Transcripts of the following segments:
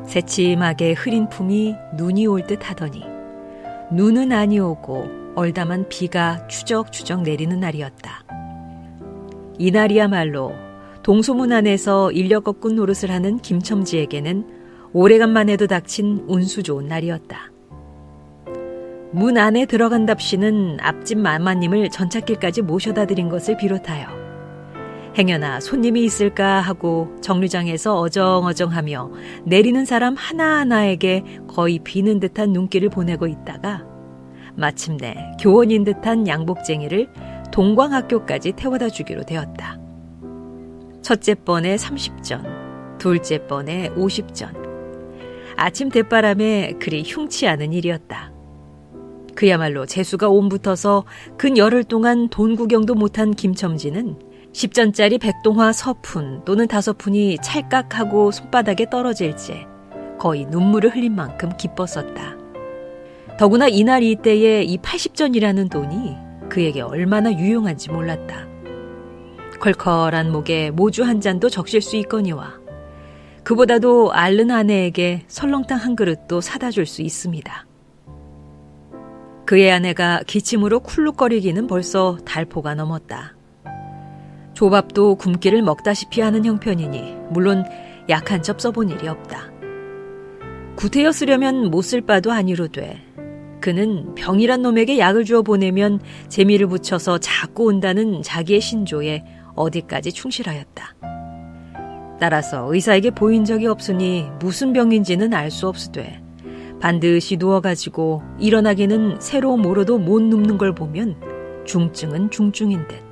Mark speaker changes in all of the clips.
Speaker 1: 새침하게 흐린 품이 눈이 올 듯 하더니 눈은 아니오고 얼담한 비가 추적추적 내리는 날이었다. 이날이야말로 동소문 안에서 인력거꾼 노릇을 하는 김첨지에게는 오래간만에도 닥친 운수 좋은 날이었다. 문 안에 들어간답시는 앞집 마마님을 전찻길까지 모셔다 드린 것을 비롯하여 행여나 손님이 있을까 하고 정류장에서 어정어정하며 내리는 사람 하나하나에게 거의 비는 듯한 눈길을 보내고 있다가 마침내 교원인 듯한 양복쟁이를 동광학교까지 태워다 주기로 되었다. 첫째 번에 30전, 둘째 번에 50전. 아침 대바람에 그리 흉치 않은 일이었다. 그야말로 재수가 옴붙어서 근 열흘 동안 돈 구경도 못한 김첨지는 10전짜리 백동화 서푼 또는 5푼이 찰깍하고 손바닥에 떨어질지 거의 눈물을 흘린 만큼 기뻤었다. 더구나 이날 이때에 이 80전이라는 돈이 그에게 얼마나 유용한지 몰랐다. 컬컬한 목에 모주 한 잔도 적실 수 있거니와 그보다도 앓는 아내에게 설렁탕 한 그릇도 사다 줄 수 있습니다. 그의 아내가 기침으로 쿨룩거리기는 벌써 달포가 넘었다. 조밥도 굶기를 먹다시피 하는 형편이니 물론 약한 첩 써본 일이 없다. 구태여 쓰려면 못 쓸 바도 아니로돼 그는 병이란 놈에게 약을 주어 보내면 재미를 붙여서 자꾸 온다는 자기의 신조에 어디까지 충실하였다. 따라서 의사에게 보인 적이 없으니 무슨 병인지는 알 수 없으되 반드시 누워가지고 일어나기는 새로 모로도 못 눕는 걸 보면 중증은 중증인 듯.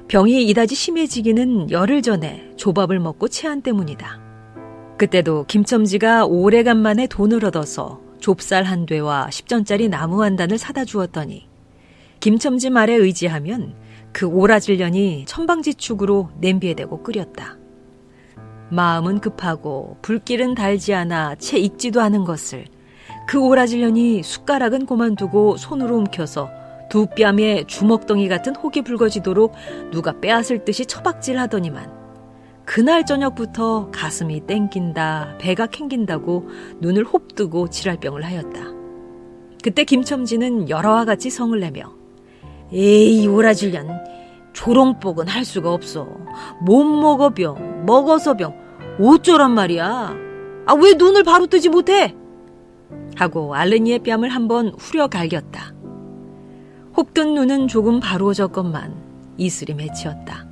Speaker 1: 병이 이다지 심해지기는 열흘 전에 조밥을 먹고 체한 때문이다. 그때도 김첨지가 오래간만에 돈을 얻어서 좁쌀 한 되와 10전짜리 나무 한 단을 사다 주었더니 김첨지 말에 의지하면 그 오라질년이 천방지축으로 냄비에 대고 끓였다. 마음은 급하고 불길은 달지 않아 채 익지도 않은 것을 그 오라질년이 숟가락은 그만두고 손으로 움켜서 두 뺨에 주먹덩이 같은 혹이 붉어지도록 누가 빼앗을 듯이 처박질하더니만 그날 저녁부터 가슴이 땡긴다, 배가 캥긴다고 눈을 홉뜨고 지랄병을 하였다. 그때 김첨지는 여러와 같이 성을 내며 에이 오라질년 조롱복은 할 수가 없어. 못 먹어 병, 먹어서 병, 어쩌란 말이야. 아, 왜 눈을 바로 뜨지 못해? 하고 알른이의 뺨을 한번 후려 갈겼다. 혹뜬 눈은 조금 바로워졌건만 이슬이 맺히었다.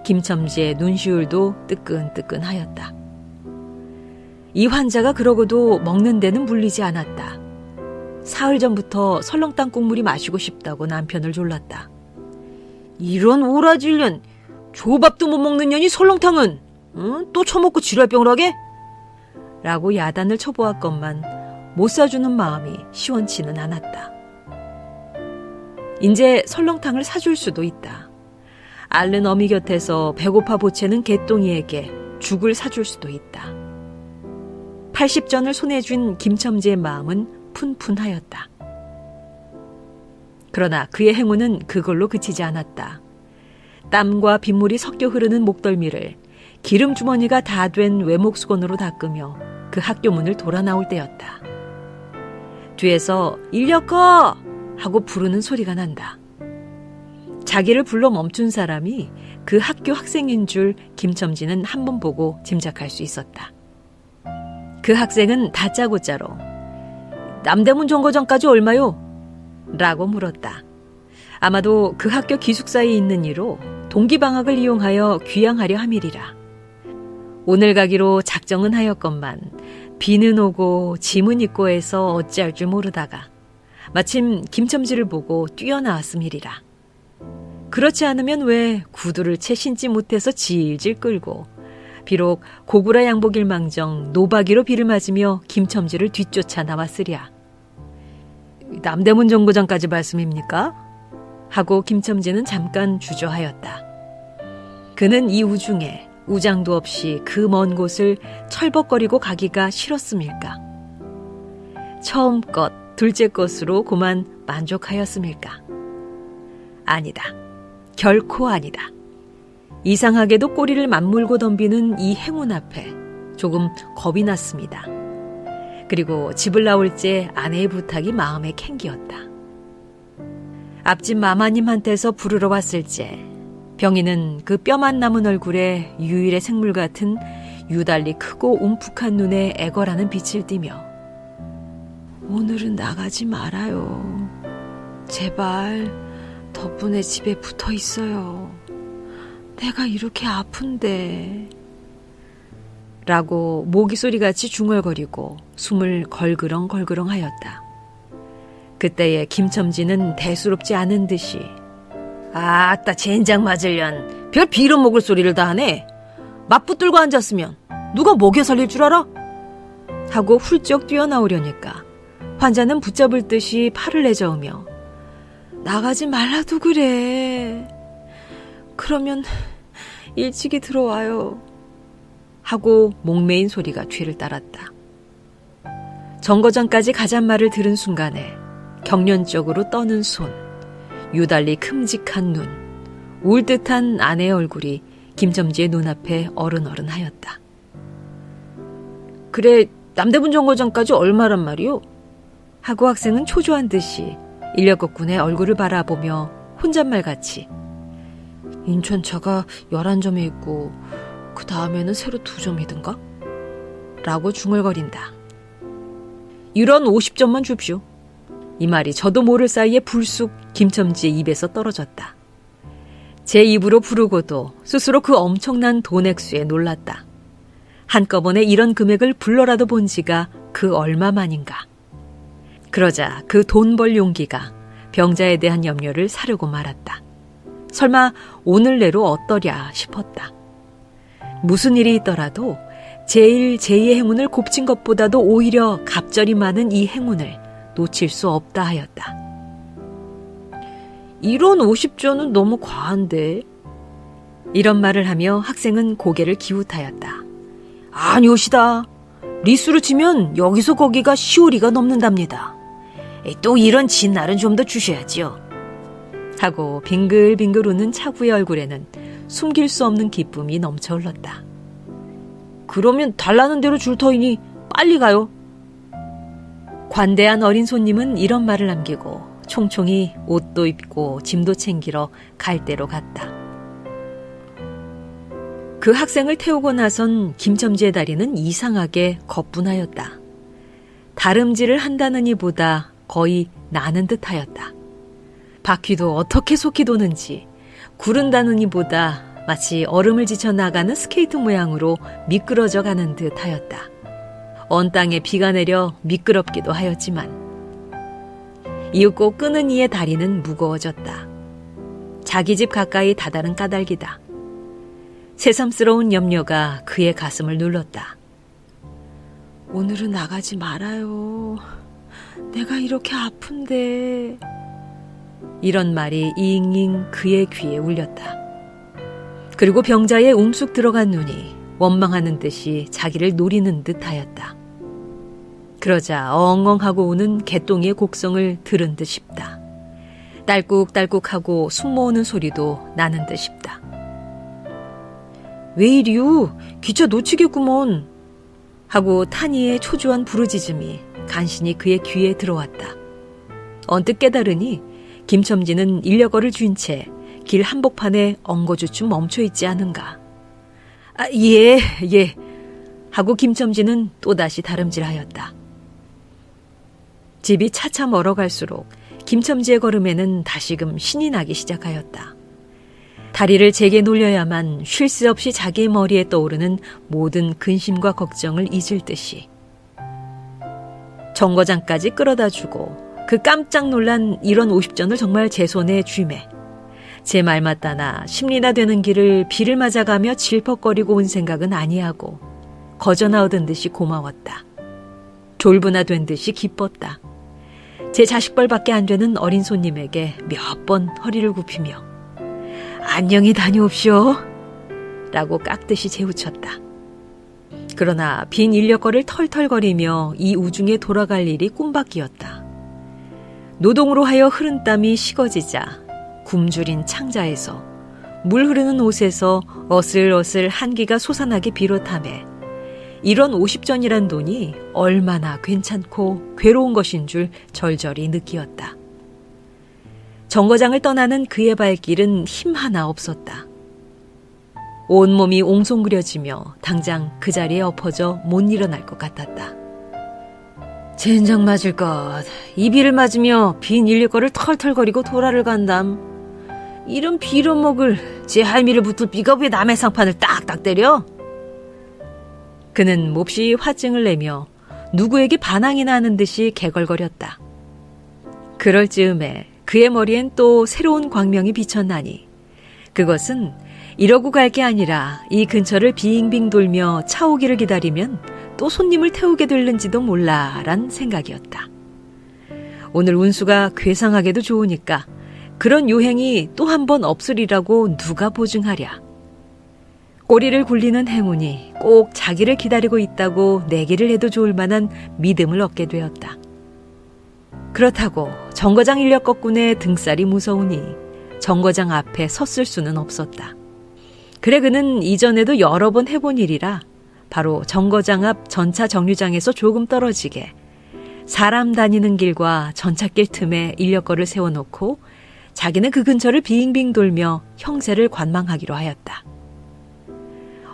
Speaker 1: 김첨지의 눈시울도 뜨끈뜨끈하였다. 이 환자가 그러고도 먹는 데는 물리지 않았다. 사흘 전부터 설렁탕 국물이 마시고 싶다고 남편을 졸랐다. 이런 오라질년, 조밥도 못 먹는 년이 설렁탕은 또 처먹고 지랄병을 하게? 라고 야단을 쳐보았건만 못 사주는 마음이 시원치는 않았다. 이제 설렁탕을 사줄 수도 있다. 앓는 어미 곁에서 배고파 보채는 개똥이에게 죽을 사줄 수도 있다. 80전을 손에 쥔 김첨지의 마음은 푼푼하였다. 그러나 그의 행운은 그걸로 그치지 않았다. 땀과 빗물이 섞여 흐르는 목덜미를 기름 주머니가 다 된 외목수건으로 닦으며 그 학교 문을 돌아 나올 때였다. 뒤에서 인력거! 하고 부르는 소리가 난다. 자기를 불러 멈춘 사람이 그 학교 학생인 줄 김첨지는 한 번 보고 짐작할 수 있었다. 그 학생은 다짜고짜로 남대문 정거장까지 얼마요? 라고 물었다. 아마도 그 학교 기숙사에 있는 이로 동기방학을 이용하여 귀향하려 함이리라. 오늘 가기로 작정은 하였건만 비는 오고 짐은 있고 해서 어찌할 줄 모르다가 마침 김첨지를 보고 뛰어나왔음이리라. 그렇지 않으면 왜 구두를 채 신지 못해서 질질 끌고 비록 고구라 양복일망정 노바기로 비를 맞으며 김첨지를 뒤쫓아 나왔으랴. 남대문 정거장까지 말씀입니까? 하고 김첨지는 잠깐 주저하였다. 그는 이 우중에 우장도 없이 그 먼 곳을 철벅거리고 가기가 싫었음일까? 처음 것, 둘째 것으로 고만 만족하였음일까? 아니다. 결코 아니다. 이상하게도 꼬리를 맞물고 덤비는 이 행운 앞에 조금 겁이 났습니다. 그리고 집을 나올 때 아내의 부탁이 마음에 캥기었다. 앞집 마마님한테서 부르러 왔을 때 병이는 그 뼈만 남은 얼굴에 유일의 생물 같은 유달리 크고 움푹한 눈에 애걸하는 빛을 띠며 오늘은 나가지 말아요. 제발 덕분에 집에 붙어 있어요. 내가 이렇게 아픈데. 라고 모기 소리같이 중얼거리고 숨을 걸그렁걸그렁 하였다. 그때에 김첨지는 대수롭지 않은 듯이 아따 젠장 맞을련 별 빌어먹을 소리를 다 하네. 맞붙들고 앉았으면 누가 먹여 살릴 줄 알아? 하고 훌쩍 뛰어나오려니까 환자는 붙잡을 듯이 팔을 내저으며 나가지 말라도 그래. 그러면 일찍이 들어와요. 하고 목매인 소리가 뒤를 따랐다. 정거장까지 가잔 말을 들은 순간에 경련적으로 떠는 손, 유달리 큼직한 눈, 울 듯한 아내의 얼굴이 김첨지의 눈앞에 어른어른하였다. 그래, 남대문 정거장까지 얼마란 말이오? 하고 학생은 초조한 듯이 인력거꾼의 얼굴을 바라보며 혼잣말같이 인천차가 11점에 있고 그 다음에는 새로 2점이든가? 라고 중얼거린다. 이런 50점만 줍쇼. 이 말이 저도 모를 사이에 불쑥 김첨지의 입에서 떨어졌다. 제 입으로 부르고도 스스로 그 엄청난 돈 액수에 놀랐다. 한꺼번에 이런 금액을 불러라도 본 지가 그 얼마만인가. 그러자 그 돈 벌 용기가 병자에 대한 염려를 사르고 말았다. 설마 오늘 내로 어떠랴 싶었다. 무슨 일이 있더라도 제일 제2의 행운을 곱친 것보다도 오히려 갑절이 많은 이 행운을 놓칠 수 없다 하였다. 이런 50조는 너무 과한데. 이런 말을 하며 학생은 고개를 기웃하였다. 아니오시다. 리수로 치면 여기서 거기가 10월이가 넘는답니다. 또 이런 진날은 좀 더 주셔야지요. 하고 빙글빙글 웃는 차구의 얼굴에는 숨길 수 없는 기쁨이 넘쳐 흘렀다. 그러면 달라는 대로 줄 터이니 빨리 가요. 관대한 어린 손님은 이런 말을 남기고 총총히 옷도 입고 짐도 챙기러 갈 데로 갔다. 그 학생을 태우고 나선 김첨지의 다리는 이상하게 거뿐하였다. 다름질을 한다는 이보다 거의 나는 듯하였다. 바퀴도 어떻게 속히 도는지 구른다는 이보다 마치 얼음을 지쳐 나가는 스케이트 모양으로 미끄러져 가는 듯하였다. 언 땅에 비가 내려 미끄럽기도 하였지만 이윽고 끄는 이의 다리는 무거워졌다. 자기 집 가까이 다다른 까닭이다. 새삼스러운 염려가 그의 가슴을 눌렀다. 오늘은 나가지 말아요. 내가 이렇게 아픈데. 이런 말이 잉잉 그의 귀에 울렸다. 그리고 병자의 움쑥 들어간 눈이 원망하는 듯이 자기를 노리는 듯하였다. 그러자 엉엉하고 우는 개똥이의 곡성을 들은 듯 싶다. 딸꾹딸꾹하고 숨 모으는 소리도 나는 듯 싶다. 왜 이리유? 기차 놓치겠구먼. 하고 탄이의 초조한 부르짖음이 간신히 그의 귀에 들어왔다. 언뜻 깨달으니 김첨지는 인력거를 쥔 채 길 한복판에 엉거주춤 멈춰있지 않은가. 예. 하고 김첨지는 또다시 다름질하였다. 집이 차차 멀어갈수록 김첨지의 걸음에는 다시금 신이 나기 시작하였다. 다리를 제게 놀려야만 쉴 새 없이 자기의 머리에 떠오르는 모든 근심과 걱정을 잊을 듯이 정거장까지 끌어다주고 그 깜짝 놀란 이런 50전을 정말 제 손에 쥐매 제 말 맞다나 심리나 되는 길을 비를 맞아가며 질퍽거리고 온 생각은 아니하고 거저나 얻은 듯이 고마웠다. 졸부나 된 듯이 기뻤다. 제 자식벌밖에 안 되는 어린 손님에게 몇 번 허리를 굽히며 안녕히 다녀옵시오 라고 깍듯이 재우쳤다. 그러나 빈 인력거를 털털거리며 이 우중에 돌아갈 일이 꿈밖이었다. 노동으로 하여 흐른 땀이 식어지자 굶주린 창자에서 물 흐르는 옷에서 어슬어슬 한기가 솟아나기 비롯하며 이런 50전이란 돈이 얼마나 괜찮고 괴로운 것인 줄 절절히 느끼었다. 정거장을 떠나는 그의 발길은 힘 하나 없었다. 온몸이 옹송그려지며 당장 그 자리에 엎어져 못 일어날 것 같았다. 젠장 맞을 것. 이 비를 맞으며 빈 일거를 털털거리고 도라를 간담. 이런 빌어먹을 제 할미를 붙을 비가 왜 남의 상판을 딱딱 때려? 그는 몹시 화증을 내며 누구에게 반항이나 하는 듯이 개걸거렸다. 그럴 즈음에 그의 머리엔 또 새로운 광명이 비쳤나니 그것은 이러고 갈 게 아니라 이 근처를 빙빙 돌며 차 오기를 기다리면 또 손님을 태우게 될는지도 몰라란 생각이었다. 오늘 운수가 괴상하게도 좋으니까 그런 요행이 또 한 번 없으리라고 누가 보증하랴. 꼬리를 굴리는 행운이 꼭 자기를 기다리고 있다고 내기를 해도 좋을 만한 믿음을 얻게 되었다. 그렇다고 정거장 인력거꾼의 등살이 무서우니 정거장 앞에 섰을 수는 없었다. 그래 그는 이전에도 여러 번 해본 일이라 바로 정거장 앞 전차 정류장에서 조금 떨어지게 사람 다니는 길과 전차길 틈에 인력거를 세워놓고 자기는 그 근처를 빙빙 돌며 형세를 관망하기로 하였다.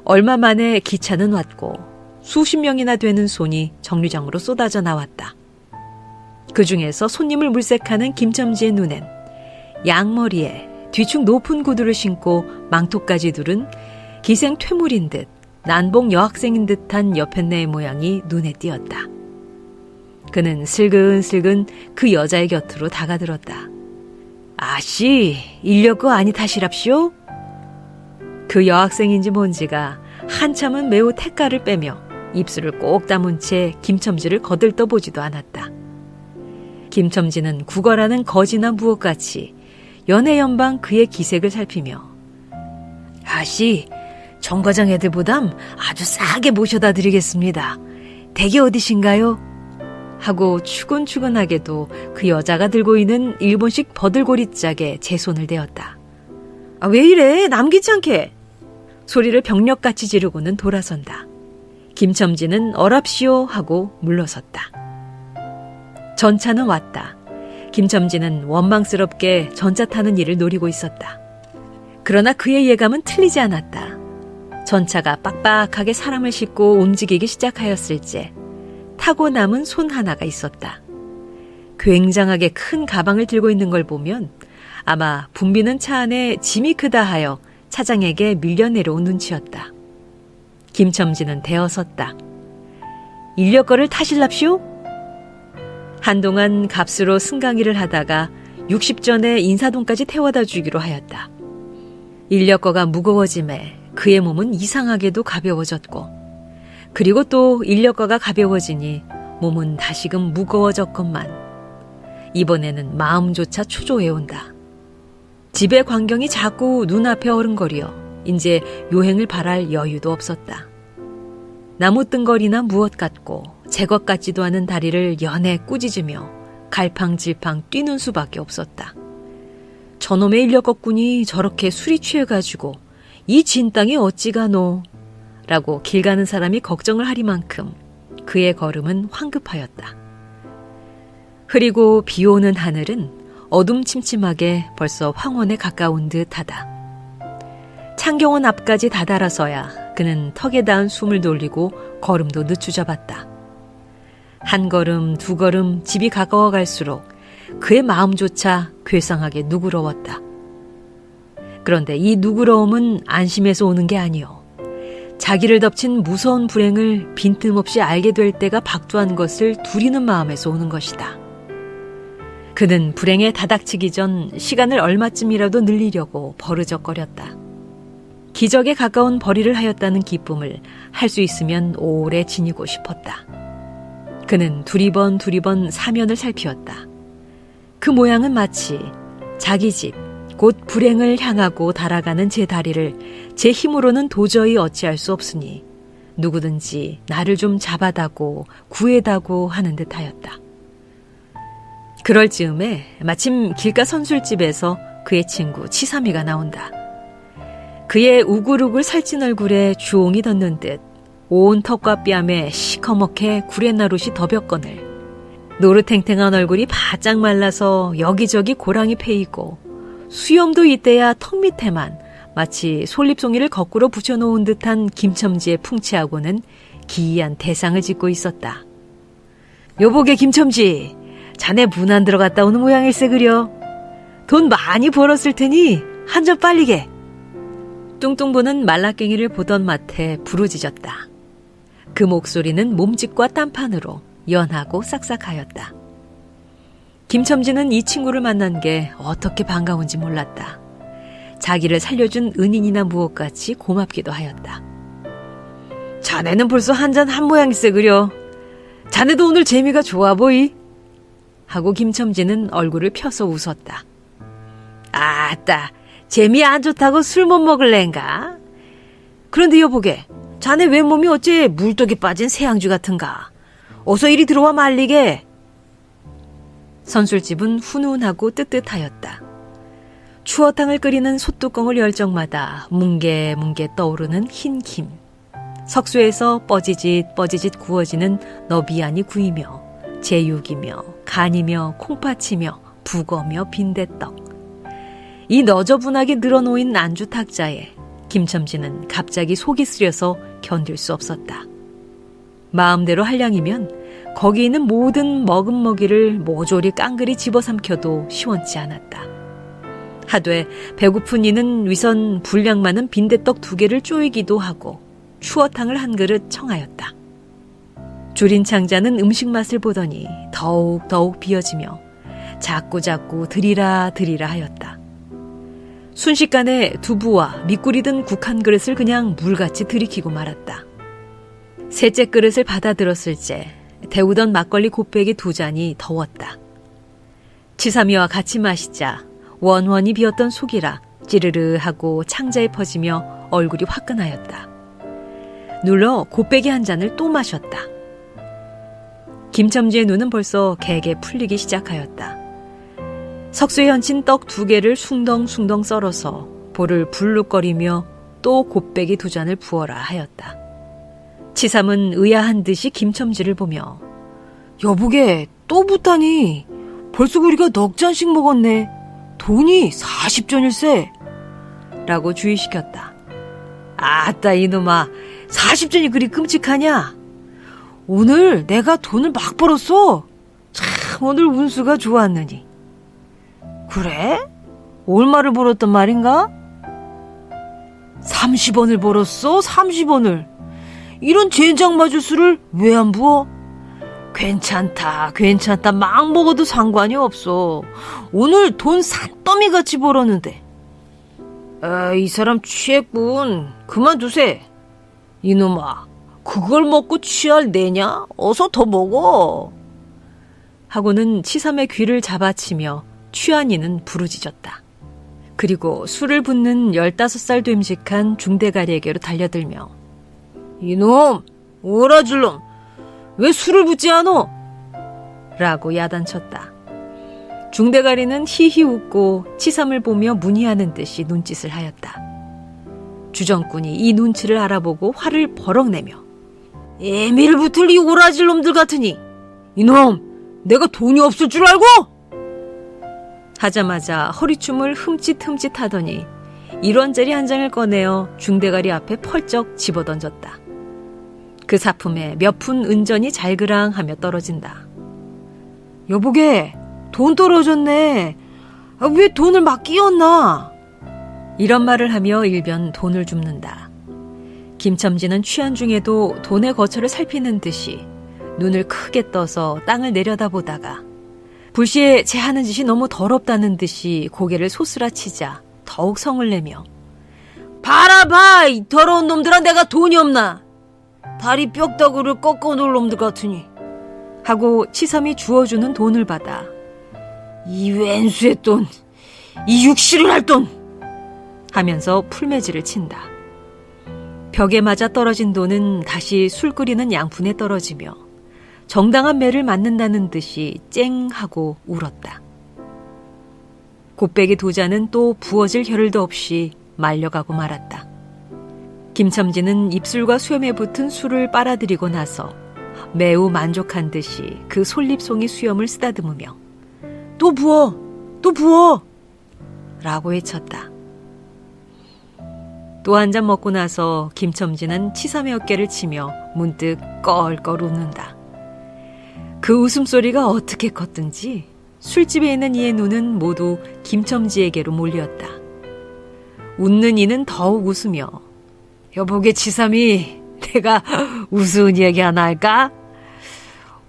Speaker 1: 얼마 만에 기차는 왔고 수십 명이나 되는 손이 정류장으로 쏟아져 나왔다. 그 중에서 손님을 물색하는 김첨지의 눈엔 양머리에 뒤축 높은 구두를 신고 망토까지 두른 기생 퇴물인 듯 난봉 여학생인 듯한 여편네의 모양이 눈에 띄었다. 그는 슬근슬근 그 여자의 곁으로 다가들었다. 아씨, 인력거 아니 타시랍시오? 그 여학생인지 뭔지가 한참은 매우 태가를 빼며 입술을 꼭 다문 채 김첨지를 거들떠보지도 않았다. 김첨지는 국어라는 거지나 무엇같이 연해연방 그의 기색을 살피며 아씨, 정거장 애들보담 아주 싸게 모셔다 드리겠습니다. 댁이 어디신가요? 하고 추근추근하게도 그 여자가 들고 있는 일본식 버들고리짝에 제 손을 대었다. 왜 이래? 남기지 않게! 소리를 병력같이 지르고는 돌아선다. 김첨지는 어랍시오 하고 물러섰다. 전차는 왔다. 김첨지는 원망스럽게 전차 타는 일을 노리고 있었다. 그러나 그의 예감은 틀리지 않았다. 전차가 빡빡하게 사람을 싣고 움직이기 시작하였을째 타고 남은 손 하나가 있었다. 굉장하게 큰 가방을 들고 있는 걸 보면 아마 붐비는 차 안에 짐이 크다 하여 차장에게 밀려 내려온 눈치였다. 김첨지는 대어섰다. 인력거를 타실랍시오? 한동안 값으로 승강이를 하다가 60전에 인사동까지 태워다 주기로 하였다. 인력거가 무거워짐에 그의 몸은 이상하게도 가벼워졌고 그리고 또 인력거가 가벼워지니 몸은 다시금 무거워졌건만 이번에는 마음조차 초조해온다. 집의 광경이 자꾸 눈앞에 어른거려 이제 요행을 바랄 여유도 없었다. 나무뜬거리나 무엇 같고 제것 같지도 않은 다리를 연해 꾸짖으며 갈팡질팡 뛰는 수밖에 없었다. 저놈의 인력거꾼이 저렇게 술이 취해가지고 이 진땅이 어찌가노 라고 길 가는 사람이 걱정을 하리만큼 그의 걸음은 황급하였다. 흐리고 비오는 하늘은 어둠침침하게 벌써 황혼에 가까운 듯하다. 창경원 앞까지 다다라서야 그는 턱에 닿은 숨을 돌리고 걸음도 늦추잡았다. 한 걸음 두 걸음 집이 가까워 갈수록 그의 마음조차 괴상하게 누그러웠다. 그런데 이 누그러움은 안심해서 오는 게 아니오. 자기를 덮친 무서운 불행을 빈틈없이 알게 될 때가 박두한 것을 두리는 마음에서 오는 것이다. 그는 불행에 다닥치기 전 시간을 얼마쯤이라도 늘리려고 버르적거렸다. 기적에 가까운 벌이를 하였다는 기쁨을 할 수 있으면 오래 지니고 싶었다. 그는 두리번 사면을 살피었다. 그 모양은 마치 자기 집, 곧 불행을 향하고 달아가는 제 다리를 제 힘으로는 도저히 어찌할 수 없으니 누구든지 나를 좀 잡아다고 구해다고 하는 듯하였다. 그럴 즈음에 마침 길가 선술집에서 그의 친구 치삼이가 나온다. 그의 우글우글 살찐 얼굴에 주홍이 덧는 듯 온 턱과 뺨에 시커멓게 구레나룻이 덮였거늘 노릇탱탱한 얼굴이 바짝 말라서 여기저기 고랑이 패이고 수염도 이때야 턱 밑에만 마치 솔잎송이를 거꾸로 붙여놓은 듯한 김첨지의 풍치하고는 기이한 대상을 짓고 있었다. 여보게 김첨지, 자네 문 안 들어갔다 오는 모양일세 그려. 돈 많이 벌었을 테니 한 잔 빨리게. 뚱뚱보는 말라깽이를 보던 맛에 부르짖었다. 그 목소리는 몸짓과 딴판으로 연하고 싹싹하였다. 김첨지는 이 친구를 만난 게 어떻게 반가운지 몰랐다. 자기를 살려준 은인이나 무엇같이 고맙기도 하였다. 자네는 벌써 한 잔 한 모양일세 그려. 자네도 오늘 재미가 좋아 보이? 하고 김첨지는 얼굴을 펴서 웃었다. 아따, 재미 안 좋다고 술 못 먹을랜가? 그런데 여보게, 자네 왼몸이 어째 물독에 빠진 새양쥐 같은가? 어서 이리 들어와 말리게. 선술집은 훈훈하고 뜨뜻하였다. 추어탕을 끓이는 솥뚜껑을 열 적마다 뭉게뭉게 떠오르는 흰 김. 석쇠에서 뻐지짓 구워지는 너비안이 구이며 제육이며 간이며 콩팥이며 북어며 빈대떡. 이 너저분하게 늘어놓인 안주 탁자에 김첨지는 갑자기 속이 쓰려서 견딜 수 없었다. 마음대로 할량이면 거기 있는 모든 먹음먹이를 모조리 깡그리 집어삼켜도 시원치 않았다. 하되 배고픈 이는 위선 분량 많은 빈대떡 2개를 쪼이기도 하고 추어탕을 한 그릇 청하였다. 줄인 창자는 음식 맛을 보더니 더욱 비어지며 자꾸 드리라 하였다. 순식간에 두부와 미꾸리 든 국 한 그릇을 그냥 물같이 들이키고 말았다. 셋째 그릇을 받아들었을 때 데우던 막걸리 곱빼기 2잔이 더웠다. 치삼이와 같이 마시자 원원이 비었던 속이라 찌르르하고 창자에 퍼지며 얼굴이 화끈하였다. 눌러 곱빼기 한 잔을 또 마셨다. 김첨지의 눈은 벌써 개게 풀리기 시작하였다. 석쇠에 얹힌 떡 2개를 숭덩숭덩 썰어서 볼을 불룩거리며 또 곱빼기 2잔을 부어라 하였다. 치삼은 의아한 듯이 김첨지를 보며 여보게 또 붓다니 벌써 우리가 넉 잔씩 먹었네. 돈이 40전일세 라고 주의시켰다. 아따 이놈아, 40전이 그리 끔찍하냐? 오늘 내가 돈을 막 벌었어. 참 오늘 운수가 좋았느니. 그래? 얼마를 벌었단 말인가? 30원을 벌었어. 30원을. 이런 젠장 맞을 수를 왜 안 부어? 괜찮다 막 먹어도 상관이 없어. 오늘 돈 산더미같이 벌었는데. 아, 이 사람 취했군. 그만두세. 이놈아, 그걸 먹고 취할 내냐? 어서 더 먹어. 하고는 치삼의 귀를 잡아치며 취한 이는 부르짖었다. 그리고 술을 붓는 15살 됨직한 중대가리에게로 달려들며 이놈, 오라질 놈, 왜 술을 붓지 않어? 라고 야단쳤다. 중대가리는 히히 웃고 치삼을 보며 문의하는 듯이 눈짓을 하였다. 주정꾼이 이 눈치를 알아보고 화를 버럭 내며 애미를 붙을 이 오라질 놈들 같으니 이놈, 내가 돈이 없을 줄 알고? 하자마자 허리춤을 흠칫 하더니 1원짜리 한 장을 꺼내어 중대가리 앞에 펄쩍 집어던졌다. 그 사품에 몇 푼 은전이 잘그랑하며 떨어진다. 여보게, 돈 떨어졌네. 왜 돈을 막 끼웠나? 이런 말을 하며 일변 돈을 줍는다. 김첨지는 취한 중에도 돈의 거처를 살피는 듯이 눈을 크게 떠서 땅을 내려다보다가 불시에 제 하는 짓이 너무 더럽다는 듯이 고개를 소스라치자 더욱 성을 내며 봐라, 이 더러운 놈들아, 내가 돈이 없나? 다리 뼈다구를 꺾어놓을 놈들 같으니. 하고 치삼이 주워주는 돈을 받아 이 왼수의 돈, 이 육실을 할 돈 하면서 풀매질을 친다. 벽에 맞아 떨어진 돈은 다시 술 끓이는 양푼에 떨어지며 정당한 매를 맞는다는 듯이 쨍 하고 울었다. 곱빼기 2잔은 또 부어질 겨를도 없이 말려가고 말았다. 김첨지는 입술과 수염에 붙은 술을 빨아들이고 나서 매우 만족한 듯이 그 솔잎송이 수염을 쓰다듬으며 또 부어! 라고 외쳤다. 또 한 잔 먹고 나서 김첨지는 치삼의 어깨를 치며 문득 껄껄 웃는다. 그 웃음소리가 어떻게 컸든지 술집에 있는 이의 눈은 모두 김첨지에게로 몰렸다. 웃는 이는 더욱 웃으며 여보게 치삼이 내가 우스운 이야기 하나 할까?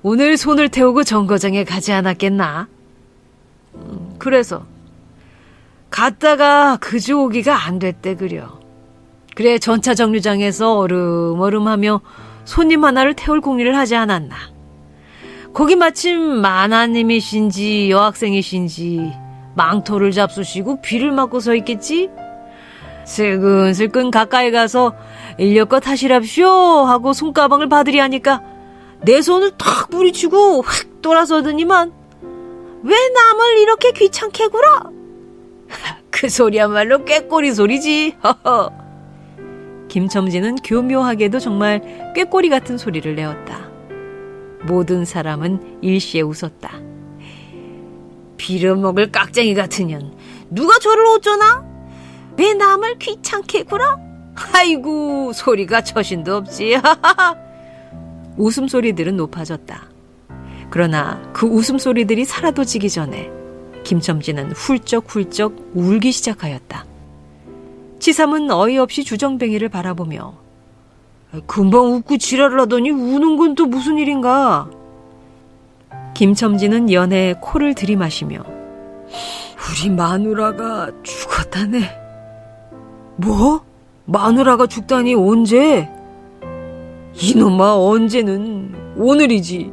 Speaker 1: 오늘 손을 태우고 정거장에 가지 않았겠나? 그래서 갔다가 그저 오기가 안 됐대 그려. 그래 전차 정류장에서 얼음얼음하며 손님 하나를 태울 궁리를 하지 않았나. 거기 마침 만화님이신지 여학생이신지 망토를 잡수시고 비를 맞고 서 있겠지? 슬근슬근 가까이 가서 인력껏 하시랍쇼 하고 손가방을 받으리 하니까 내 손을 탁 부리치고 확 돌아서더니만 왜 남을 이렇게 귀찮게 굴어? 그 소리야말로 꾀꼬리 소리지. 김첨지는 교묘하게도 정말 꾀꼬리 같은 소리를 내었다. 모든 사람은 일시에 웃었다. 빌어먹을 깍쟁이 같은 년 누가 저를 어쩌나? 왜 남을 귀찮게 굴어? 아이고 소리가 처신도 없지. 웃음소리들은 높아졌다. 그러나 그 웃음소리들이 사라져지기 전에 김첨지는 훌쩍훌쩍 울기 시작하였다. 치삼은 어이없이 주정뱅이를 바라보며 금방 웃고 지랄을 하더니 우는 건 또 무슨 일인가? 김첨지는 연해 코를 들이마시며 우리 마누라가 죽었다네. 뭐? 마누라가 죽다니 언제? 이놈아 언제는 오늘이지.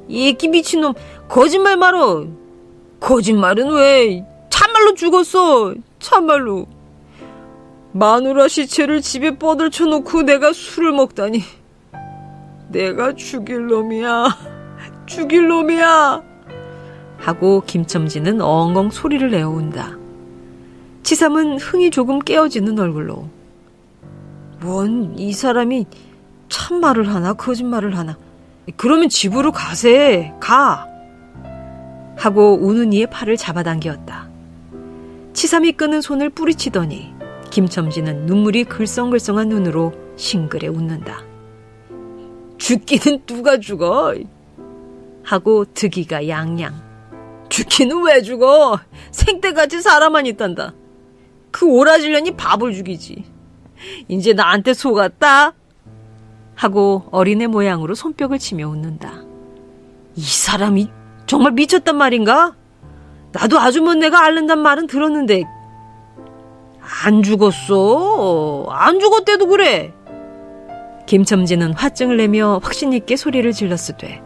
Speaker 1: 이 애기 미친놈 거짓말 말어. 거짓말은 왜? 참말로 죽었어. 참말로. 마누라 시체를 집에 뻗을쳐놓고 내가 술을 먹다니. 내가 죽일 놈이야. 죽일 놈이야. 하고 김첨지는 엉엉 소리를 내어온다. 치삼은 흥이 조금 깨어지는 얼굴로 뭔 이 사람이 참말을 하나 거짓말을 하나. 그러면 집으로 가세. 가. 하고 우는 이의 팔을 잡아당겼다. 치삼이 끄는 손을 뿌리치더니 김첨지는 눈물이 글썽글썽한 눈으로 싱그레 웃는다. 죽기는 누가 죽어? 하고 득이가 양양. 죽기는 왜 죽어? 생때같이 사람만 있단다. 그 오라질년이 밥을 죽이지. 이제 나한테 속았다? 하고 어린애 모양으로 손뼉을 치며 웃는다. 이 사람이 정말 미쳤단 말인가? 나도 아주머니가 앓는단 말은 들었는데 안 죽었어. 안 죽었대도 그래. 김첨지는 화증을 내며 확신 있게 소리를 질렀으되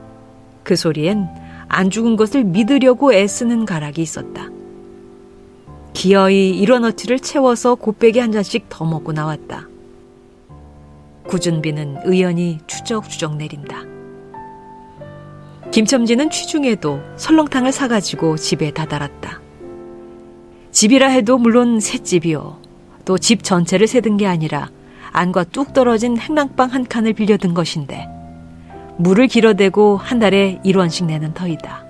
Speaker 1: 그 소리엔 안 죽은 것을 믿으려고 애쓰는 가락이 있었다. 기어이 일원어치를 채워서 곱빼기 한 잔씩 더 먹고 나왔다. 구준비는 의연히 추적추적 내린다. 김첨지는 취중에도 설렁탕을 사가지고 집에 다다랐다. 집이라 해도 물론 셋집이요. 또 집 전체를 세든 게 아니라 안과 뚝 떨어진 행랑방 한 칸을 빌려든 것인데 물을 길어대고 한 달에 1원씩 내는 터이다.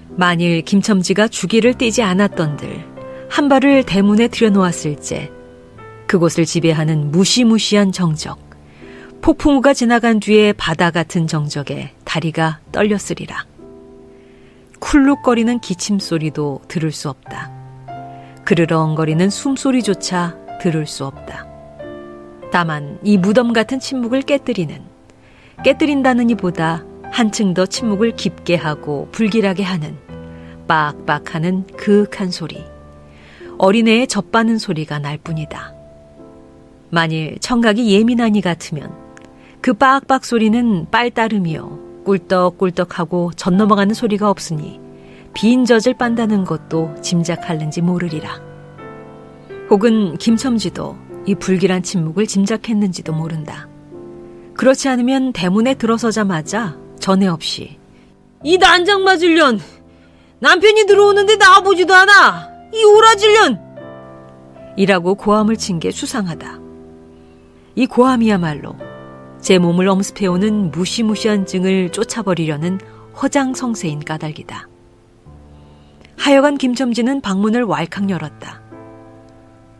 Speaker 1: 만일 김첨지가 주기를 떼지 않았던들 한 발을 대문에 들여놓았을째 그곳을 지배하는 무시무시한 정적, 폭풍우가 지나간 뒤에 바다 같은 정적에 다리가 떨렸으리라. 쿨룩거리는 기침소리도 들을 수 없다. 그르렁거리는 숨소리조차 들을 수 없다. 다만 이 무덤 같은 침묵을 깨뜨린다는 이보다 한층 더 침묵을 깊게 하고 불길하게 하는 빡빡하는 그윽한 소리, 어린애의 젖바는 소리가 날 뿐이다. 만일 청각이 예민한 이 같으면 그 빡빡 소리는 빨따름이요 꿀떡꿀떡하고 젖 넘어가는 소리가 없으니 빈 젖을 빤다는 것도 짐작할는지 모르리라. 혹은 김첨지도 이 불길한 침묵을 짐작했는지도 모른다. 그렇지 않으면 대문에 들어서자마자 전에 없이 이 난장 맞을 년! 남편이 들어오는데 나와보지도 않아! 이 오라질 년! 이라고 고함을 친 게 수상하다. 이 고함이야말로 제 몸을 엄습해오는 무시무시한 증을 쫓아버리려는 허장성세인 까닭이다. 하여간 김첨지는 방문을 왈칵 열었다.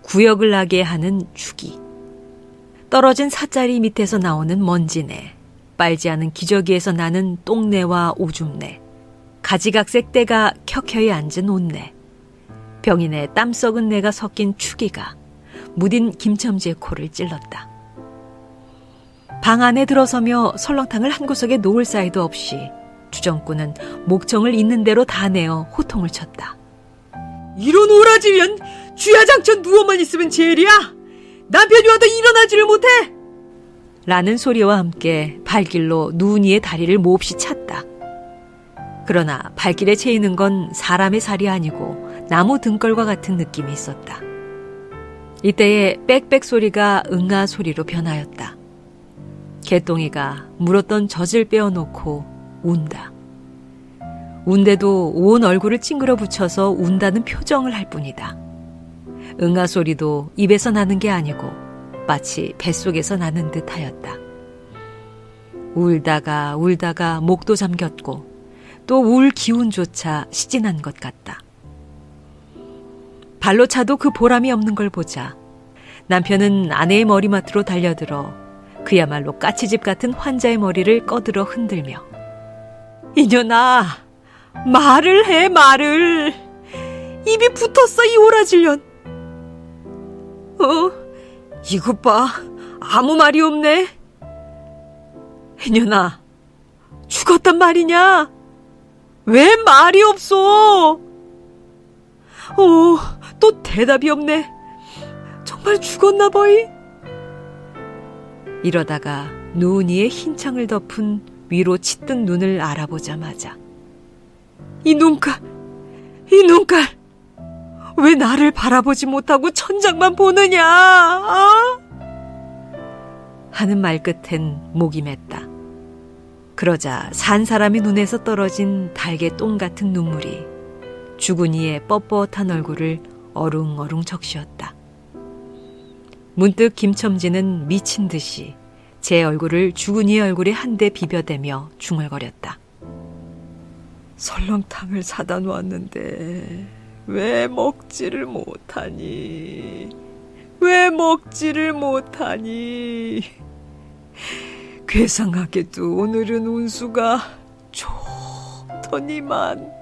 Speaker 1: 구역을 나게 하는 축이, 떨어진 사짜리 밑에서 나오는 먼지내, 빨지 않은 기저귀에서 나는 똥내와 오줌내, 가지각색 때가 켜켜이 앉은 옷내, 병인의 땀 썩은 내가 섞인 축이가 무딘 김첨지의 코를 찔렀다. 방 안에 들어서며 설렁탕을 한 구석에 놓을 사이도 없이 주정꾼은 목청을 있는 대로 다 내어 호통을 쳤다.
Speaker 2: 이런 오라지면 주야장천 누워만 있으면 제일이야. 남편이 와도 일어나지를 못해.
Speaker 1: 라는 소리와 함께 발길로 누은이의 다리를 몹시 찼다. 그러나 발길에 채이는 건 사람의 살이 아니고 나무 등걸과 같은 느낌이 있었다. 이때에 빽빽 소리가 응아 소리로 변하였다. 개똥이가 물었던 젖을 빼어놓고 운다. 운데도 온 얼굴을 찡그러 붙여서 운다는 표정을 할 뿐이다. 응아 소리도 입에서 나는 게 아니고 마치 뱃속에서 나는 듯 하였다. 울다가 울다가 목도 잠겼고 또 울 기운조차 시진한 것 같다. 발로 차도 그 보람이 없는 걸 보자 남편은 아내의 머리맡으로 달려들어 그야말로 까치집 같은 환자의 머리를 꺼들어 흔들며
Speaker 2: 이년아, 말을 해, 말을. 입이 붙었어, 이 오라질년. 이것 봐, 아무 말이 없네. 이년아, 죽었단 말이냐? 왜 말이 없어? 또 대답이 없네. 정말 죽었나 보이?
Speaker 1: 이러다가 누은이의 흰 창을 덮은 위로 짙은 눈을 알아보자마자
Speaker 2: 이 눈깔, 왜 나를 바라보지 못하고 천장만 보느냐?
Speaker 1: 하는 말끝엔 목이 맸다. 그러자 산 사람의 눈에서 떨어진 달개 똥 같은 눈물이 주군이의 뻣뻣한 얼굴을 어룽어룽 적시었다. 문득 김첨지는 미친 듯이 제 얼굴을 주군이의 얼굴에 한 대 비벼대며 중얼거렸다.
Speaker 2: 설렁탕을 사다 놓았는데 왜 먹지를 못하니? 왜 먹지를 못하니? 괴상하게도 오늘은 운수가 좋더니만.